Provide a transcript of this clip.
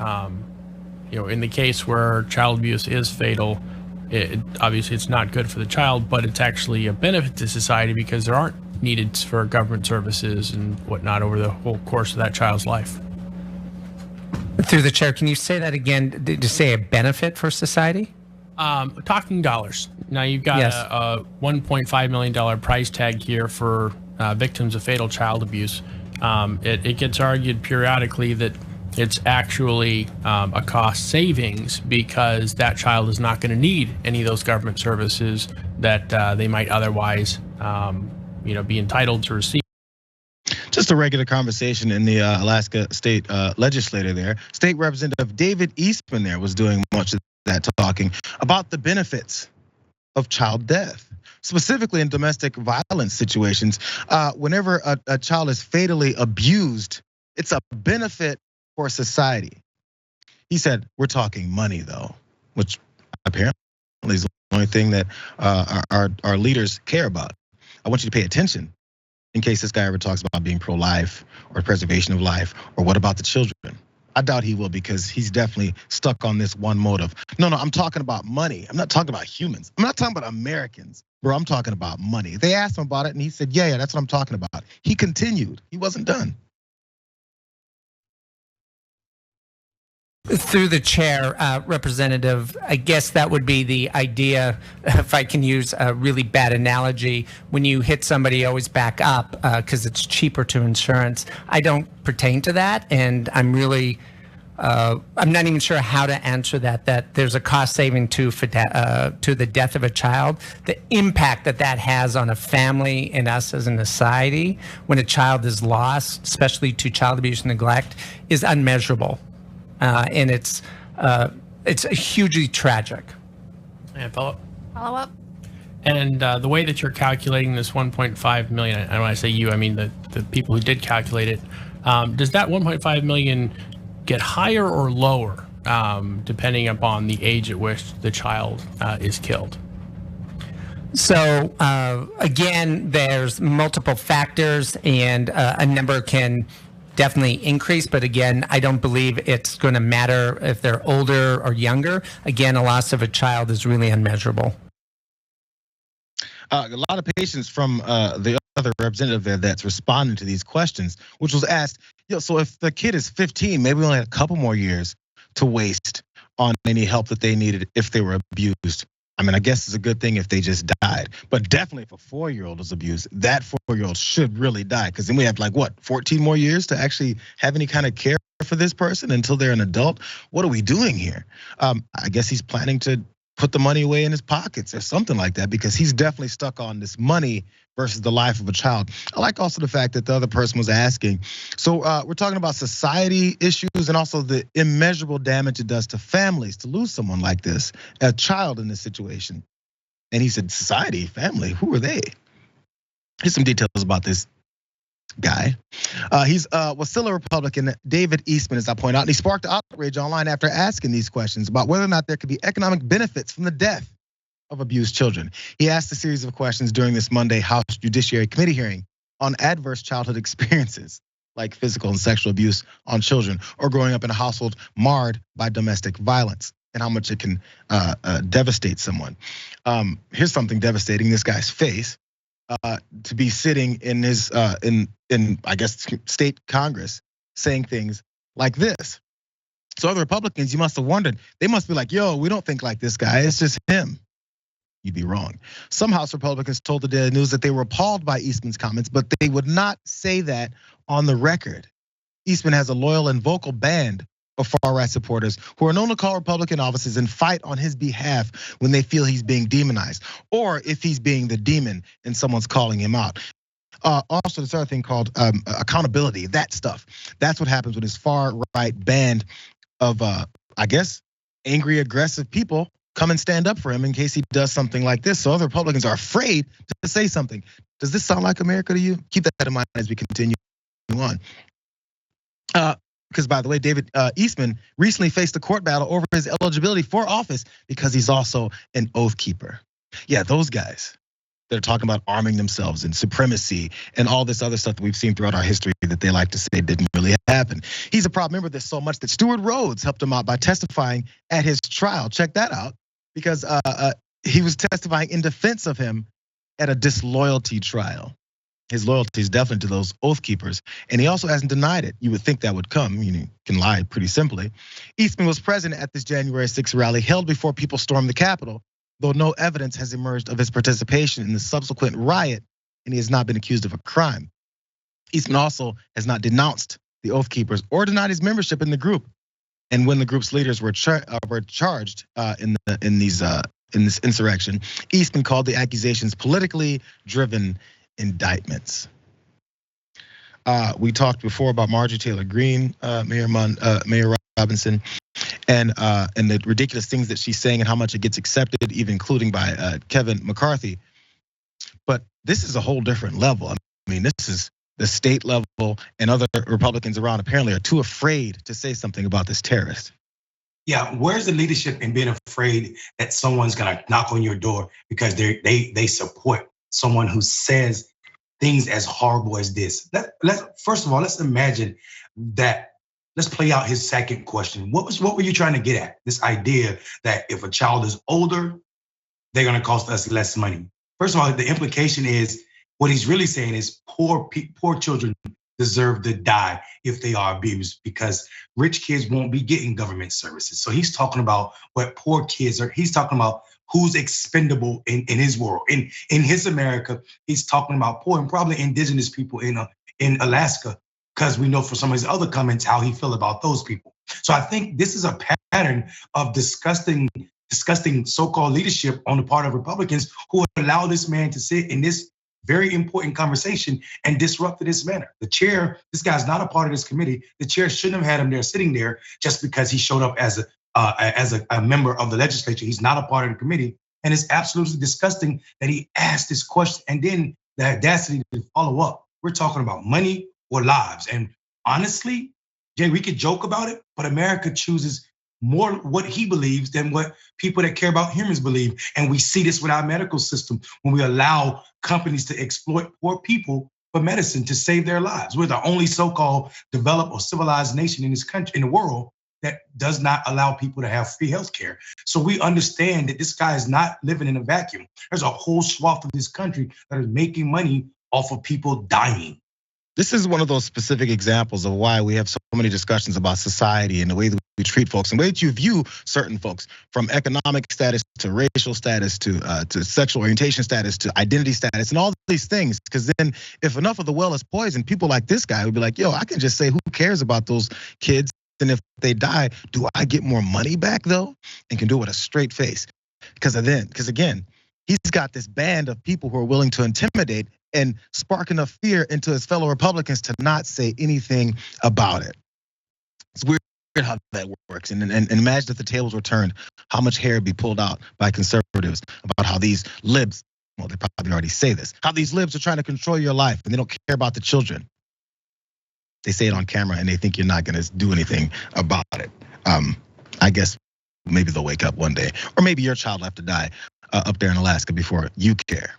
In the case where child abuse is fatal, obviously it's not good for the child, but it's actually a benefit to society because there aren't needed for government services and whatnot over the whole course of that child's life. Through the chair, can you say that again? Did you say a benefit for society? Talking dollars. Now you've got a $1.5 million price tag here for victims of fatal child abuse. It gets argued periodically that it's actually a cost savings because that child is not going to need any of those government services that they might otherwise, be entitled to receive. Just a regular conversation in the Alaska state legislature there. State Representative David Eastman there was doing much of that, talking about the benefits of child death, specifically in domestic violence situations. Whenever a child is fatally abused, it's a benefit for society. He said, we're talking money though, which apparently is the only thing that our leaders care about. I want you to pay attention in case this guy ever talks about being pro-life or preservation of life, or what about the children? I doubt he will, because he's definitely stuck on this one motive. No, I'm talking about money. I'm not talking about humans. I'm not talking about Americans, bro. I'm talking about money. They asked him about it and he said, yeah, that's what I'm talking about. He continued, he wasn't done. Through the chair, Representative, I guess that would be the idea, if I can use a really bad analogy, when you hit somebody, always back up because it's cheaper to insurance. I don't pertain to that, and I'm really, I'm not even sure how to answer that there's a cost saving to the death of a child. The impact that has on a family and us as a society when a child is lost, especially to child abuse and neglect, is unmeasurable. And it's hugely tragic. And follow up. And the way that you're calculating this 1.5 million, and when I say you, I mean the people who did calculate it, does that 1.5 million get higher or lower depending upon the age at which the child is killed? So again, there's multiple factors, and a number can definitely increase, but again, I don't believe it's going to matter if they're older or younger. Again, a loss of a child is really unmeasurable. A lot of patience from the other representative there that's responding to these questions, which was asked, so if the kid is 15, maybe only a couple more years to waste on any help that they needed if they were abused. I mean, I guess it's a good thing if they just died, but definitely if a 4-year-old is abused, that 4-year-old should really die, because then we have 14 more years to actually have any kind of care for this person until they're an adult. What are we doing here? I guess he's planning to put the money away in his pockets or something like that, because he's definitely stuck on this money versus the life of a child. I like also the fact that the other person was asking. So we're talking about society issues and also the immeasurable damage it does to families to lose someone like this, a child in this situation. And he said, society, family, who are they? Here's some details about this guy. He's Wasilla Republican David Eastman, as I point out, and he sparked outrage online after asking these questions about whether or not there could be economic benefits from the death of abused children. He asked a series of questions during this Monday House Judiciary Committee hearing on adverse childhood experiences like physical and sexual abuse on children or growing up in a household marred by domestic violence and how much it can devastate someone. Here's something devastating: this guy's face. To be sitting in his in I guess state Congress saying things like this. So other Republicans, you must have wondered, they must be like, yo, we don't think like this guy, it's just him. You'd be wrong. Some House Republicans told the Daily News that they were appalled by Eastman's comments, but they would not say that on the record. Eastman has a loyal and vocal band of far-right supporters who are known to call Republican offices and fight on his behalf when they feel he's being demonized, or if he's being the demon and someone's calling him out. Also, this other thing called accountability, that stuff. That's what happens when his far-right band of, I guess, angry, aggressive people come and stand up for him in case he does something like this. So other Republicans are afraid to say something. Does this sound like America to you? Keep that in mind as we continue on. Because by the way, David Eastman recently faced a court battle over his eligibility for office because he's also an oath keeper. Yeah, those guys. They're talking about arming themselves and supremacy and all this other stuff that we've seen throughout our history that they like to say didn't really happen. He's a proud member of this so much that Stuart Rhodes helped him out by testifying at his trial. Check that out, because he was testifying in defense of him at a disloyalty trial. His loyalty is definitely to those Oath Keepers, and he also hasn't denied it. You would think that would come. You can lie pretty simply. Eastman was present at this January 6th rally held before people stormed the Capitol, though no evidence has emerged of his participation in the subsequent riot, and he has not been accused of a crime. Eastman also has not denounced the Oath Keepers or denied his membership in the group. And when the group's leaders were charged in this insurrection, Eastman called the accusations politically driven indictments. We talked before about Marjorie Taylor Greene, Mayor Robinson, and the ridiculous things that she's saying and how much it gets accepted, even including by Kevin McCarthy. But this is a whole different level. I mean, this is the state level, and other Republicans around apparently are too afraid to say something about this terrorist. Yeah, where's the leadership in being afraid that someone's gonna knock on your door because they support someone who says things as horrible as this? First of all, let's imagine that. Let's play out his second question. What were you trying to get at? This idea that if a child is older, they're gonna cost us less money. First of all, the implication is what he's really saying is poor children deserve to die if they are abused, because rich kids won't be getting government services. So he's talking about what poor kids are. He's talking about who's expendable in his world. In his America, he's talking about poor and probably indigenous people in Alaska, because we know from some of his other comments how he feel about those people. So I think this is a pattern of disgusting so-called leadership on the part of Republicans who allow this man to sit in this very important conversation and disrupt it in this manner. The chair, this guy's not a part of this committee. The chair shouldn't have had him there sitting there just because he showed up as a member of the legislature. He's not a part of the committee. And it's absolutely disgusting that he asked this question and then the audacity to follow up. We're talking about money or lives. And honestly, Jay, we could joke about it, but America chooses more what he believes than what people that care about humans believe. And we see this with our medical system when we allow companies to exploit poor people for medicine to save their lives. We're the only so-called developed or civilized nation in this country, in the world, that does not allow people to have free healthcare. So we understand that this guy is not living in a vacuum. There's a whole swath of this country that is making money off of people dying. This is one of those specific examples of why we have so many discussions about society and the way that we treat folks and the way that you view certain folks, from economic status to racial status to sexual orientation status to identity status and all these things. Because then if enough of the well is poisoned, people like this guy would be like, yo, I can just say who cares about those kids? And if they die, do I get more money back though? And can do it with a straight face. Because again, he's got this band of people who are willing to intimidate and spark enough fear into his fellow Republicans to not say anything about it. It's weird how that works. And imagine if the tables were turned, how much hair would be pulled out by conservatives about how these libs, well, they probably already say this, how these libs are trying to control your life and they don't care about the children. They say it on camera and they think you're not gonna do anything about it. I guess maybe they'll wake up one day, or maybe your child will have to die up there in Alaska before you care.